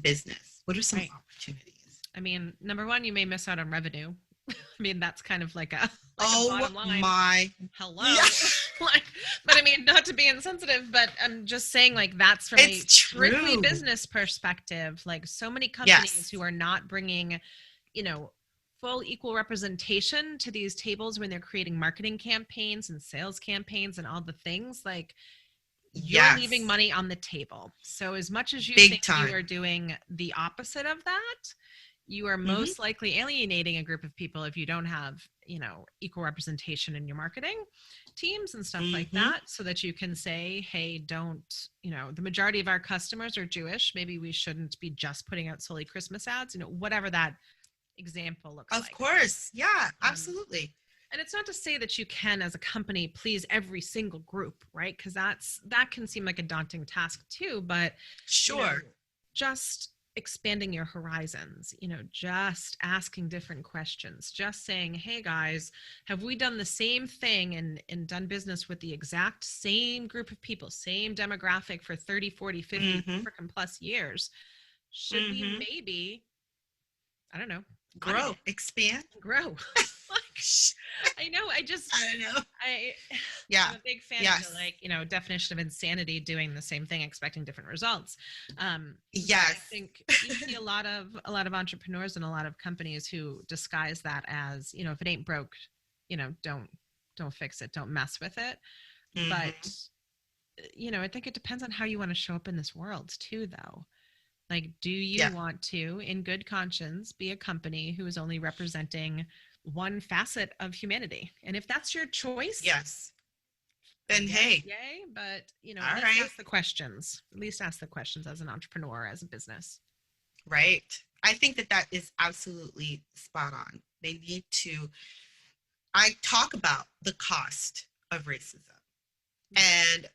Speaker 1: business. What are some
Speaker 2: Right.
Speaker 1: opportunities?
Speaker 2: I mean, number one, you may miss out on revenue. I mean, that's kind of like a
Speaker 1: Oh
Speaker 2: bottom line.
Speaker 1: my. Yeah.
Speaker 2: Hello. Like, but I mean, not to be insensitive, but I'm just saying, like, that's from a
Speaker 1: It's
Speaker 2: strictly
Speaker 1: true.
Speaker 2: business perspective. Like, so many companies
Speaker 1: Yes.
Speaker 2: who are not bringing, you know, full equal representation to these tables when they're creating marketing campaigns and sales campaigns and all the things, like, you're leaving
Speaker 1: Yes.
Speaker 2: money on the table. So, as much as you
Speaker 1: Big
Speaker 2: think you are
Speaker 1: time.
Speaker 2: doing the opposite of that, you are
Speaker 1: Hmm.
Speaker 2: most likely alienating a group of people if you don't have, equal representation in your marketing teams and stuff like
Speaker 1: Hmm.
Speaker 2: that, so that you can say, hey, don't, the majority of our customers are Jewish. Maybe we shouldn't be just putting out solely Christmas ads, whatever that example looks
Speaker 1: Of
Speaker 2: like.
Speaker 1: course. Yeah,
Speaker 2: Um,
Speaker 1: absolutely.
Speaker 2: and it's not to say that you can, as a company, please every single group, right? Because that can seem like a daunting task too. But you know,
Speaker 1: Sure.
Speaker 2: just expanding your horizons, just asking different questions, just saying, hey guys, have we done the same thing and done business with the exact same group of people, same demographic for 30, 40, 50
Speaker 1: Hmm.
Speaker 2: freaking plus years? Should we
Speaker 1: Hmm.
Speaker 2: maybe, I don't know, audit
Speaker 1: Grow,
Speaker 2: it,
Speaker 1: expand.
Speaker 2: grow? Like, I know,
Speaker 1: I don't know.
Speaker 2: I
Speaker 1: Yeah.
Speaker 2: I'm a big fan of the,
Speaker 1: Yes.
Speaker 2: like, definition of insanity, doing the same thing expecting different results. But I
Speaker 1: Yes.
Speaker 2: think you see a lot of entrepreneurs and a lot of companies who disguise that as, if it ain't broke, don't fix it, don't mess with it. But
Speaker 1: Hmm.
Speaker 2: I think it depends on how you want to show up in this world too, though. Like, do you
Speaker 1: Yeah.
Speaker 2: want to, in good conscience, be a company who is only representing one facet of humanity? And if that's your choice,
Speaker 1: Yes.
Speaker 2: I
Speaker 1: Then
Speaker 2: guess,
Speaker 1: hey,
Speaker 2: yay. But, at
Speaker 1: all
Speaker 2: least
Speaker 1: right.
Speaker 2: ask the questions. At least ask the questions as an entrepreneur, as a business.
Speaker 1: Right. I think that is absolutely spot on. They need to, I talk about the cost of racism, and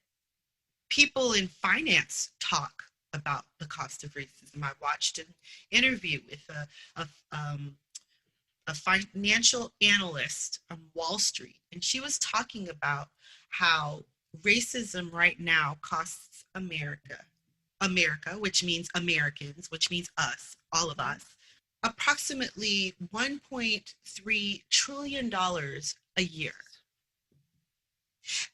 Speaker 1: people in finance talk about the cost of racism. I watched an interview with a financial analyst on Wall Street, and she was talking about how racism right now costs America, which means Americans, which means us, all of
Speaker 2: Mhm.
Speaker 1: us, approximately $1.3 trillion a year.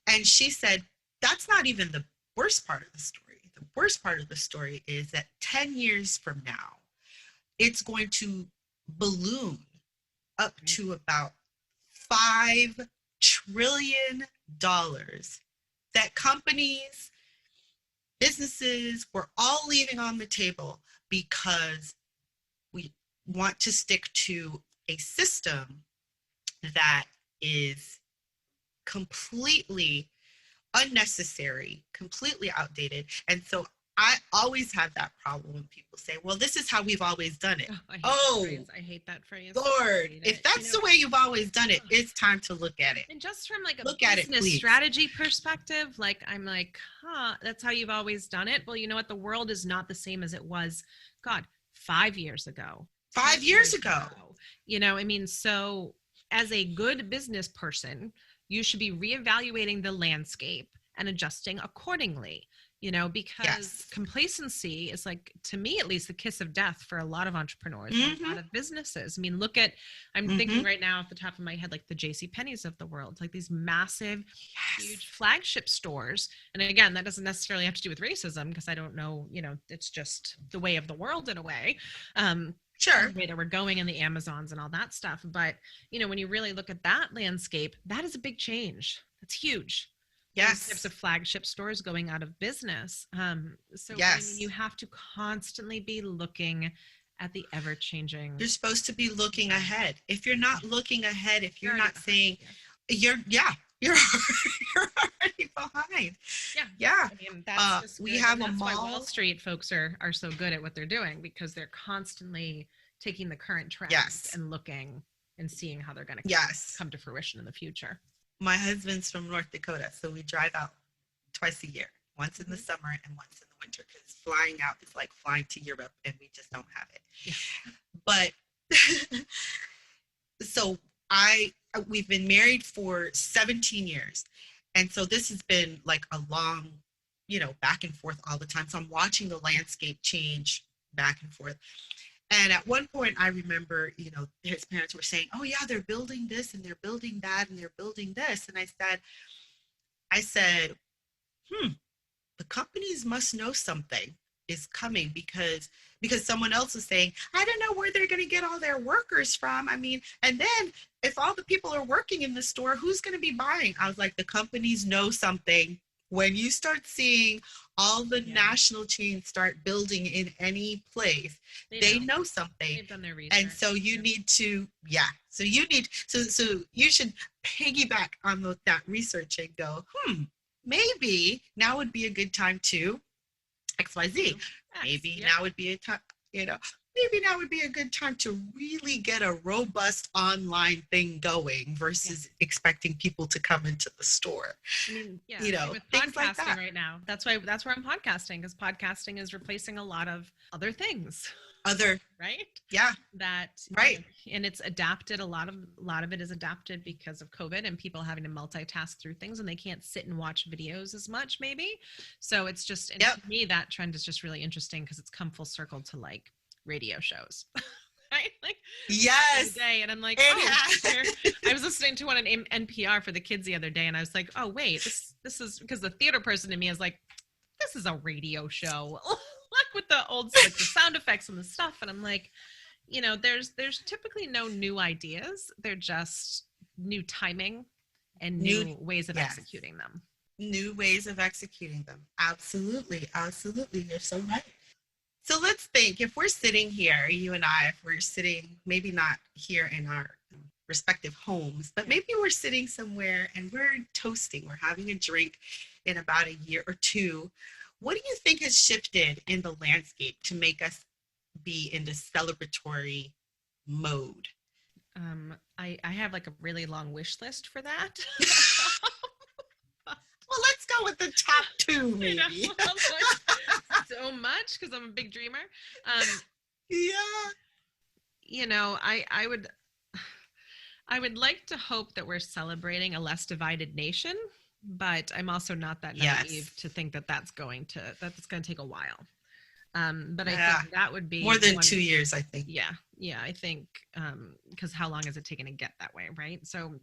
Speaker 1: And she said, that's not even the worst part of the story. The worst part of the story is that 10 years from now, it's going to balloon up
Speaker 2: Right.
Speaker 1: to about $5 trillion that companies, businesses, we're all leaving on the table because we want to stick to a system that is completely unnecessary, completely outdated. And so I always have that problem when people say, well, this is how we've always done it.
Speaker 2: Oh, I hate that
Speaker 1: Oh,
Speaker 2: phrase. I hate that phrase. I
Speaker 1: Lord,
Speaker 2: hate
Speaker 1: if
Speaker 2: it.
Speaker 1: that's the way you've always done it,
Speaker 2: Ugh.
Speaker 1: it's time to look at it.
Speaker 2: And just from like a
Speaker 1: Look at it,
Speaker 2: business
Speaker 1: please.
Speaker 2: strategy perspective, like, I'm like, that's how you've always done it. Well, you know what? The world is not the same as it was, God, 5 years ago, 10
Speaker 1: 5 years
Speaker 2: years
Speaker 1: ago.
Speaker 2: ago. I mean, so as a good business person, you should be reevaluating the landscape and adjusting accordingly. Because
Speaker 1: Yes.
Speaker 2: complacency is, like, to me at least, the kiss of death for a lot of entrepreneurs and a
Speaker 1: Mm-hmm.
Speaker 2: lot of businesses. I mean, look at, I'm thinking
Speaker 1: Mm-hmm.
Speaker 2: right now off the top of my head, like the JC Penney's of the world, like these massive,
Speaker 1: Yes.
Speaker 2: huge flagship stores. And again, that doesn't necessarily have to do with racism, because I don't know, it's just the way of the world in a way. Um, the
Speaker 1: Sure.
Speaker 2: way that we're going in the Amazons and all that stuff. But, when you really look at that landscape, that is a big change. That's huge. those types
Speaker 1: Yes.
Speaker 2: of flagship stores going out of business. But I mean, you
Speaker 1: Yes.
Speaker 2: have to constantly be looking at the ever changing
Speaker 1: You're supposed to be looking
Speaker 2: environment.
Speaker 1: ahead. If you're not looking ahead, if
Speaker 2: You're
Speaker 1: you're
Speaker 2: already
Speaker 1: not
Speaker 2: behind.
Speaker 1: saying,
Speaker 2: Yeah.
Speaker 1: yeah, you're you're already behind.
Speaker 2: Yeah.
Speaker 1: Yeah.
Speaker 2: I mean, that's just
Speaker 1: We
Speaker 2: good. And
Speaker 1: have a
Speaker 2: that's why Wall
Speaker 1: mall.
Speaker 2: Street folks are so good at what they're doing because they're constantly taking the current trends
Speaker 1: Yes.
Speaker 2: and looking and seeing how they're going to
Speaker 1: Yes.
Speaker 2: come to fruition in the future.
Speaker 1: My husband's from North Dakota, so we drive out twice a year, once in the
Speaker 2: Hmm.
Speaker 1: summer and once in the winter, because flying out is like flying to Europe and we just don't have it.
Speaker 2: Yeah.
Speaker 1: But so I we've been married for 17 years. And so this has been like a long, back and forth all the time. So I'm watching the landscape change back and forth. And at one point I remember, his parents were saying, "Oh yeah, they're building this and they're building that and they're building this." And I said, "Hmm, the companies must know something is coming because someone else is saying, I don't know where they're going to get all their workers from. I mean, and then if all the people are working in the store, who's going to be buying?" I was like, the companies know something. When you start seeing all the
Speaker 2: Yeah.
Speaker 1: national chains start building in any place,
Speaker 2: They
Speaker 1: they
Speaker 2: know.
Speaker 1: know something.
Speaker 2: They've done their
Speaker 1: And so
Speaker 2: research.
Speaker 1: you
Speaker 2: Yeah.
Speaker 1: need to, yeah. So you should piggyback on that research and go, maybe now would be a good time to XYZ.
Speaker 2: To X.
Speaker 1: Maybe
Speaker 2: Yep.
Speaker 1: now would be a time, you know, maybe now would be a good time to really get a robust online thing going
Speaker 2: Yeah.
Speaker 1: versus expecting people to come into the store.
Speaker 2: I mean, yeah, same with
Speaker 1: Things like
Speaker 2: podcasting
Speaker 1: that.
Speaker 2: right now. That's where I'm podcasting because podcasting is replacing a lot of other things,
Speaker 1: Other,
Speaker 2: right?
Speaker 1: yeah,
Speaker 2: That
Speaker 1: right.
Speaker 2: and it's adapted. A lot of it is adapted because of COVID and people having to multitask through things and they can't sit and watch videos as much, maybe. So it's just, and
Speaker 1: Yep.
Speaker 2: to me, that trend is just really interesting because it's come full circle to like radio shows. Right? Like back in the
Speaker 1: Yes,
Speaker 2: day, and I'm like,
Speaker 1: it
Speaker 2: oh, here.
Speaker 1: has.
Speaker 2: I was listening to one on NPR for the kids the other day, and I was like, oh wait, this is because the theater person in me is like, this is a radio show, like with the old like the sound effects and the stuff, and I'm like, there's typically no new ideas. They're just new timing and
Speaker 1: New,
Speaker 2: new ways of
Speaker 1: yes,
Speaker 2: executing them.
Speaker 1: new ways of executing them. Absolutely, absolutely. You're so right. So let's think if we're sitting here, you and I, if we're sitting maybe not here in our respective homes, but
Speaker 2: Yeah.
Speaker 1: maybe we're sitting somewhere and we're toasting, we're having a drink in about a year or two. What do you think has shifted in the landscape to make us be in this celebratory mode?
Speaker 2: I have like a really long wish list for that.
Speaker 1: Well, let's go with the top two,
Speaker 2: I know.
Speaker 1: maybe.
Speaker 2: I'm like, so much because I'm a big dreamer. Um,
Speaker 1: Yeah.
Speaker 2: I would I would like to hope that we're celebrating a less divided nation, but I'm also not that
Speaker 1: Yes.
Speaker 2: naive to think that that's going to take a while. But I think
Speaker 1: Yeah.
Speaker 2: that would
Speaker 1: More
Speaker 2: be
Speaker 1: than
Speaker 2: one.
Speaker 1: 2 years, I think.
Speaker 2: Yeah, yeah. I think because how long is it taking to get that way, right? So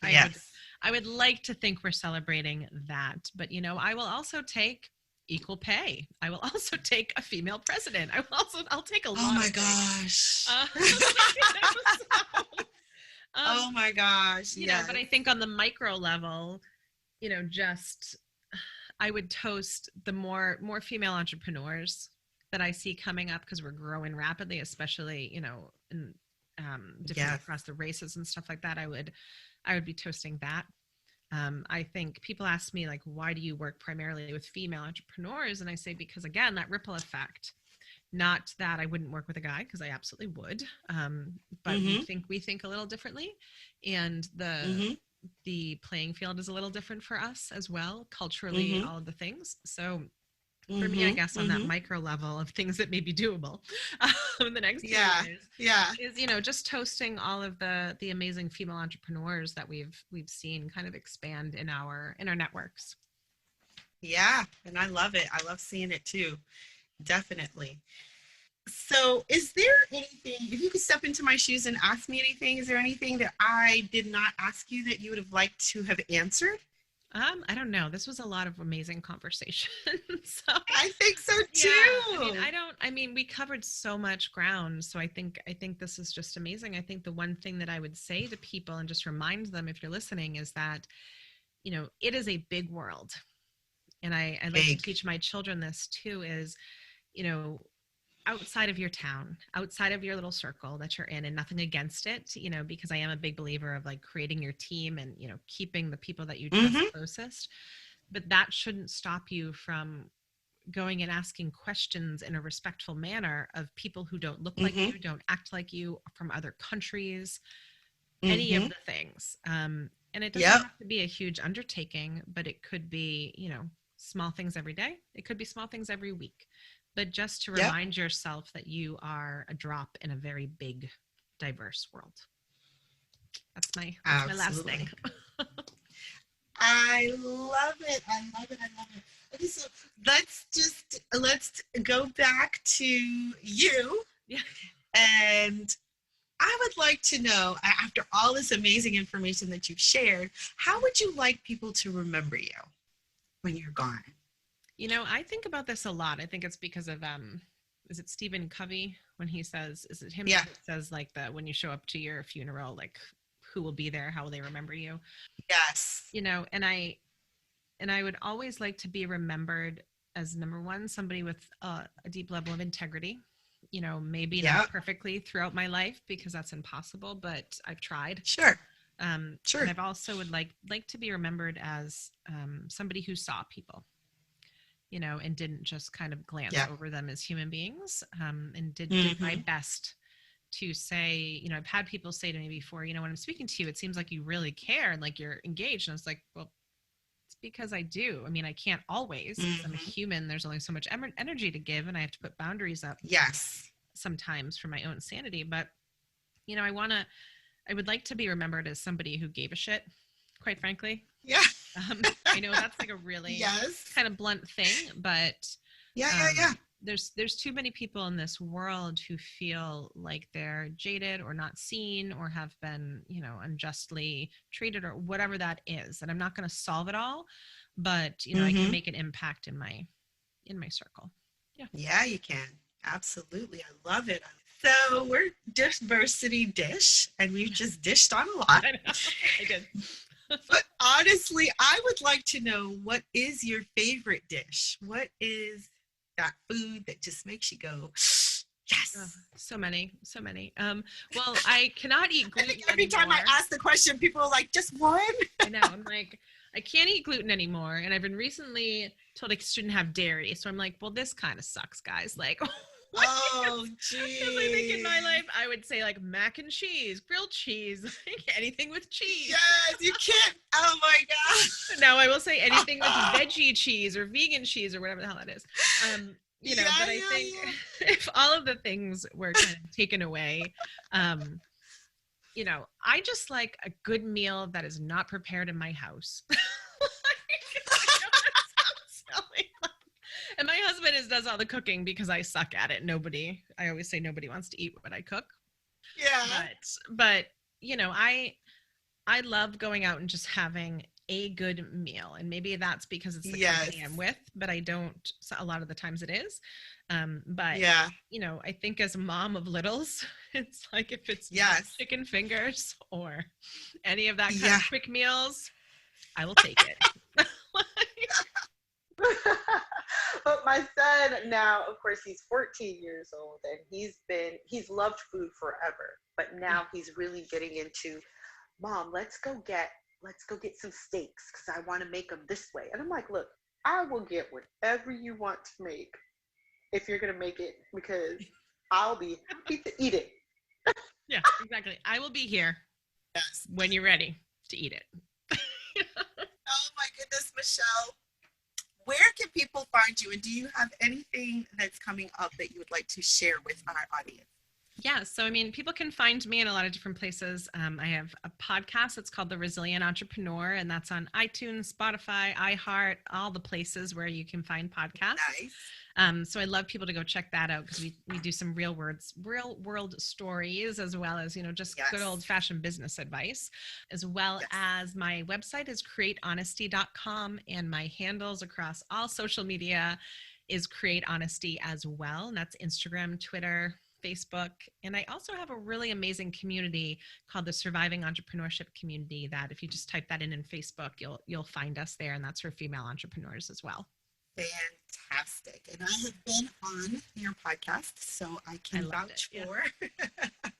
Speaker 2: I would
Speaker 1: Yes.
Speaker 2: I would like to think we're celebrating that, but I will also take equal pay. I will also take a female president. I'll take a
Speaker 1: Oh
Speaker 2: lot
Speaker 1: my
Speaker 2: of things.
Speaker 1: gosh.
Speaker 2: Uh, so,
Speaker 1: Oh
Speaker 2: um,
Speaker 1: my gosh.
Speaker 2: but
Speaker 1: Yes.
Speaker 2: I think on the micro level, just I would toast the more female entrepreneurs that I see coming up because we're growing rapidly, especially in different
Speaker 1: Yes.
Speaker 2: across the races and stuff like that. I would be toasting that. I think people ask me like, why do you work primarily with female entrepreneurs? And I say because again, that ripple effect. Not that I wouldn't work with a guy because I absolutely would, but we
Speaker 1: Mm-hmm.
Speaker 2: think a little differently, and the
Speaker 1: Mm-hmm.
Speaker 2: the playing field is a little different for us as well, culturally,
Speaker 1: Mm-hmm.
Speaker 2: all of the things. So for me, I
Speaker 1: Mm-hmm.
Speaker 2: guess on that
Speaker 1: Mm-hmm.
Speaker 2: micro level of things that may be doable in the next few
Speaker 1: Yeah.
Speaker 2: years
Speaker 1: Yeah.
Speaker 2: is just toasting all of the amazing female entrepreneurs that we've seen kind of expand in our networks.
Speaker 1: Yeah. And I love it. I love seeing it too. Definitely. So, is there anything, if you could step into my shoes and ask me anything, is there anything that I did not ask you that you would have liked to have answered?
Speaker 2: I don't know. This was a lot of amazing conversation. So
Speaker 1: I think so
Speaker 2: yeah, I mean,
Speaker 1: too.
Speaker 2: we covered so much ground. So I think this is just amazing. I think the one thing that I would say to people and just remind them if you're listening is that, it is a big world. And I like to
Speaker 1: Big.
Speaker 2: teach my children this too is, you know, outside of your town, outside of your little circle that you're in, and nothing against it, because I am a big believer of like creating your team and, keeping the people that you trust
Speaker 1: Mm-hmm.
Speaker 2: closest. But that shouldn't stop you from going and asking questions in a respectful manner of people who don't look like
Speaker 1: Mm-hmm.
Speaker 2: you, don't act like you, from other countries, any of
Speaker 1: Mm-hmm.
Speaker 2: the things. And it doesn't
Speaker 1: Yep.
Speaker 2: have to be a huge undertaking, but it could be, small things every day. It could be small things every week. But just to
Speaker 1: Yep.
Speaker 2: remind yourself that you are a drop in a very big, diverse world. That's my last thing.
Speaker 1: Absolutely. I love it. I love it. I love it. Okay, so let's go back to you,
Speaker 2: Yeah.
Speaker 1: and I would like to know, after all this amazing information that you've shared, how would you like people to remember you when you're gone?
Speaker 2: I think about this a lot. I think it's because of is it Stephen Covey when he says, is it him
Speaker 1: Yeah.
Speaker 2: that says like that when you show up to your funeral, like who will be there, how will they remember you?
Speaker 1: Yes.
Speaker 2: And I would always like to be remembered as number one, somebody with a deep level of integrity. Maybe not
Speaker 1: Yep.
Speaker 2: perfectly throughout my life because that's impossible, but I've tried.
Speaker 1: Sure.
Speaker 2: And
Speaker 1: Sure.
Speaker 2: I've also would like to be remembered as somebody who saw people, and didn't just kind of glance
Speaker 1: Yeah.
Speaker 2: over them as human beings, and did my
Speaker 1: Mm-hmm.
Speaker 2: best to say, I've had people say to me before, when I'm speaking to you, it seems like you really care and like you're engaged. And it's like, well, it's because I do. I mean, I can't always because I'm a
Speaker 1: Mm-hmm.
Speaker 2: human. There's only so much energy to give, and I have to put boundaries up
Speaker 1: Yes.
Speaker 2: sometimes for my own sanity. But, I would like to be remembered as somebody who gave a shit, quite frankly.
Speaker 1: Yeah.
Speaker 2: I know that's like a really
Speaker 1: Yes.
Speaker 2: kind of blunt thing, but
Speaker 1: Yeah. Yeah.
Speaker 2: um,
Speaker 1: Yeah.
Speaker 2: there's too many people in this world who feel like they're jaded or not seen or have been, unjustly treated or whatever that is. And I'm not going to solve it all, but I can
Speaker 1: Mm-hmm.
Speaker 2: make an impact in my circle. Yeah.
Speaker 1: Yeah, you can. Absolutely. I love it. So we're diversity dish, and we've just dished on a lot.
Speaker 2: I know. I did.
Speaker 1: But honestly, I would like to know, what is your favorite dish? What is that food that just makes you go,
Speaker 2: Oh,
Speaker 1: yes?
Speaker 2: so many, so many. Well, I cannot eat
Speaker 1: I think
Speaker 2: gluten
Speaker 1: every time I
Speaker 2: anymore.
Speaker 1: ask the question, people are like, just one?
Speaker 2: I know. I'm like, I can't eat gluten anymore. And I've been recently told I shouldn't have dairy. So I'm like, well, this kind of sucks, guys. Like, what?
Speaker 1: Oh,
Speaker 2: Because I think in my
Speaker 1: geez.
Speaker 2: life, I would say like mac and cheese, grilled cheese, like anything with cheese.
Speaker 1: Yes, you can't. Oh my
Speaker 2: Now I will say anything with
Speaker 1: God.
Speaker 2: veggie cheese or vegan cheese or whatever the hell that is.
Speaker 1: Yeah,
Speaker 2: But I
Speaker 1: yeah,
Speaker 2: think
Speaker 1: yeah.
Speaker 2: if all of the things were kind of taken away, um, I just like a good meal that is not prepared in my house. I know that sounds silly. And my husband does all the cooking because I suck at it. I always say nobody wants to eat what I cook.
Speaker 1: Yeah.
Speaker 2: But I love going out and just having a good meal. And maybe that's because it's the
Speaker 1: Yes.
Speaker 2: company I'm with, but I don't, so a lot of the times it is. But
Speaker 1: Yeah.
Speaker 2: I think as a mom of littles, it's like if it's not
Speaker 1: Yes.
Speaker 2: chicken fingers or any of that kind
Speaker 1: Yeah.
Speaker 2: of quick meals, I will take it.
Speaker 3: But my son now, of course, he's 14 years old and he's loved food forever. But now he's really getting into, Mom, let's go get some steaks because I want to make them this way. And I'm like, look, I will get whatever you want to make if you're gonna make it because I'll be happy to eat it.
Speaker 2: Yeah, exactly. I will be here
Speaker 1: Yes.
Speaker 2: when you're ready to eat it.
Speaker 1: Oh my goodness, Michelle. Where can people find you? And do you have anything that's coming up that you would like to share with our audience?
Speaker 2: Yeah, so I mean, people can find me in a lot of different places. I have a podcast. It's called The Resilient Entrepreneur, and that's on iTunes, Spotify, iHeart, all the places where you can find podcasts.
Speaker 1: Nice.
Speaker 2: So I'd love people to go check that out because we do some real world stories as well as, just
Speaker 1: Yes.
Speaker 2: good old fashioned business advice, as well
Speaker 1: Yes.
Speaker 2: as my website is createhonesty.com, and my handles across all social media is Create Honesty as well. And that's Instagram, Twitter, Facebook, and I also have a really amazing community called the Surviving Entrepreneurship Community that if you just type that in Facebook, you'll find us there, and that's for female entrepreneurs as well.
Speaker 1: Fantastic. And I have been on your podcast, so I can vouch for.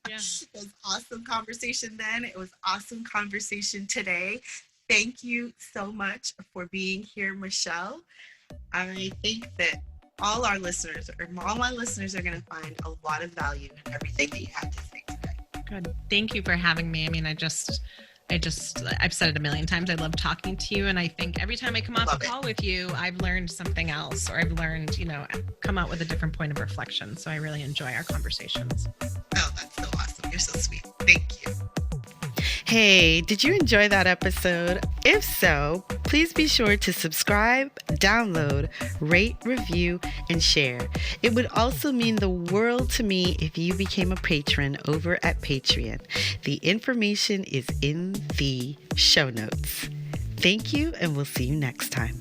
Speaker 2: Yeah.
Speaker 1: It was awesome conversation then. It was awesome conversation today. Thank you so much for being here, Michelle. I think that all my listeners are going to find a lot of value in everything that you had to say today.
Speaker 2: Good. Thank you for having me. I mean, I've said it a million times. I love talking to you. And I think every time I come off a call with you, I've learned something else, or I've learned, come out with a different point of reflection. So I really enjoy our conversations.
Speaker 1: Oh, that's so awesome. You're so sweet. Thank you. Hey, did you enjoy that episode? If so, please be sure to subscribe, download, rate, review, and share. It would also mean the world to me if you became a patron over at Patreon. The information is in the show notes. Thank you, and we'll see you next time.